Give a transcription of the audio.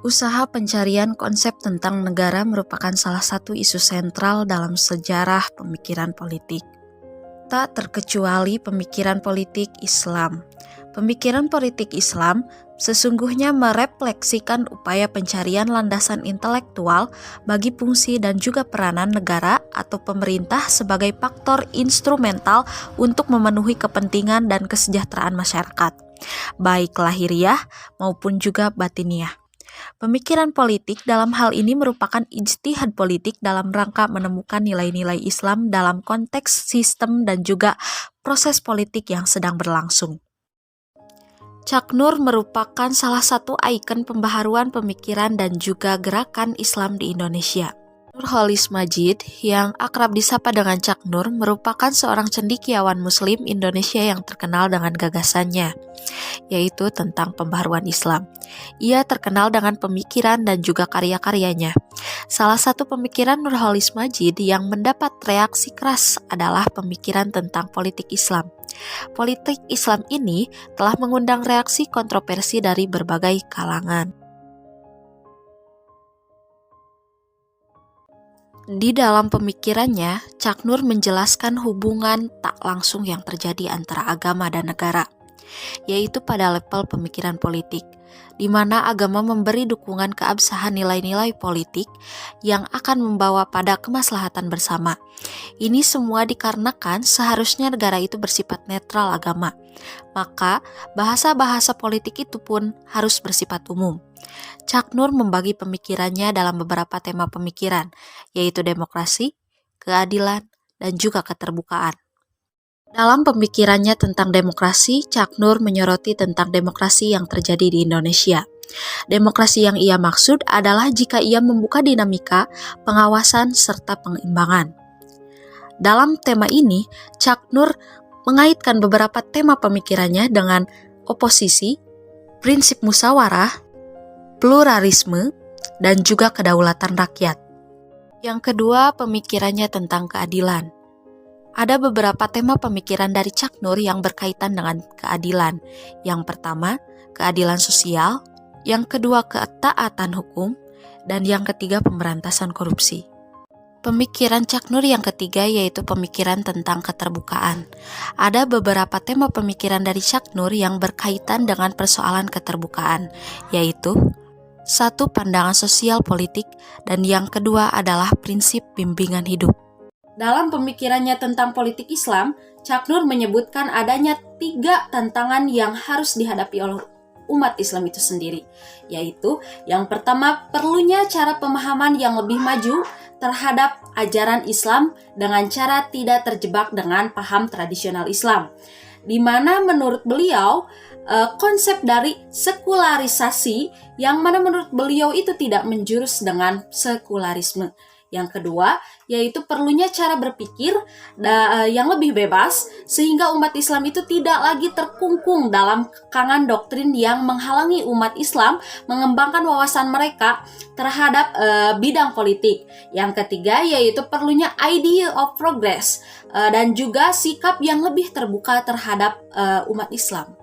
Usaha pencarian konsep tentang negara merupakan salah satu isu sentral dalam sejarah pemikiran politik. Tak terkecuali pemikiran politik Islam. Pemikiran politik Islam sesungguhnya merefleksikan upaya pencarian landasan intelektual bagi fungsi dan juga peranan negara atau pemerintah sebagai faktor instrumental untuk memenuhi kepentingan dan kesejahteraan masyarakat, baik lahiriah maupun juga batiniah. Pemikiran politik dalam hal ini merupakan ijtihad politik dalam rangka menemukan nilai-nilai Islam dalam konteks sistem dan juga proses politik yang sedang berlangsung. Cak Nur merupakan salah satu ikon pembaharuan pemikiran dan juga gerakan Islam di Indonesia. Nurholis Madjid, yang akrab disapa dengan Cak Nur, merupakan seorang cendekiawan Muslim Indonesia yang terkenal dengan gagasannya, yaitu tentang pembaharuan Islam. Ia terkenal dengan pemikiran dan juga karya-karyanya. Salah satu pemikiran Nurholis Madjid yang mendapat reaksi keras adalah pemikiran tentang politik Islam. Politik Islam ini telah mengundang reaksi kontroversi dari berbagai kalangan. Di dalam pemikirannya, Cak Nur menjelaskan hubungan tak langsung yang terjadi antara agama dan negara, yaitu pada level pemikiran politik, di mana agama memberi dukungan keabsahan nilai-nilai politik yang akan membawa pada kemaslahatan bersama. Ini semua dikarenakan seharusnya negara itu bersifat netral agama, maka bahasa-bahasa politik itu pun harus bersifat umum. Cak Nur membagi pemikirannya dalam beberapa tema pemikiran, yaitu demokrasi, keadilan, dan juga keterbukaan. Dalam pemikirannya tentang demokrasi, Cak Nur menyoroti tentang demokrasi yang terjadi di Indonesia. Demokrasi yang ia maksud adalah jika ia membuka dinamika, pengawasan, serta pengeimbangan. Dalam tema ini, Cak Nur mengaitkan beberapa tema pemikirannya dengan oposisi, prinsip musyawarah, pluralisme, dan juga kedaulatan rakyat. Yang kedua, pemikirannya tentang keadilan. Ada beberapa tema pemikiran dari Cak Nur yang berkaitan dengan keadilan. Yang pertama, keadilan sosial. Yang kedua, ketaatan hukum. Dan yang ketiga, pemberantasan korupsi. Pemikiran Cak Nur yang ketiga yaitu pemikiran tentang keterbukaan. Ada beberapa tema pemikiran dari Cak Nur yang berkaitan dengan persoalan keterbukaan, yaitu satu, pandangan sosial politik, dan yang kedua adalah prinsip bimbingan hidup. Dalam pemikirannya tentang politik Islam, Cak Nur menyebutkan adanya 3 tantangan yang harus dihadapi oleh umat Islam itu sendiri, yaitu yang pertama, perlunya cara pemahaman yang lebih maju terhadap ajaran Islam dengan cara tidak terjebak dengan paham tradisional Islam, di mana menurut beliau konsep dari sekularisasi yang mana menurut beliau itu tidak menjurus dengan sekularisme. Yang kedua, yaitu perlunya cara berpikir yang lebih bebas sehingga umat Islam itu tidak lagi terkungkung dalam kekangan doktrin yang menghalangi umat Islam mengembangkan wawasan mereka terhadap bidang politik. Yang ketiga, yaitu perlunya idea of progress dan juga sikap yang lebih terbuka terhadap umat Islam.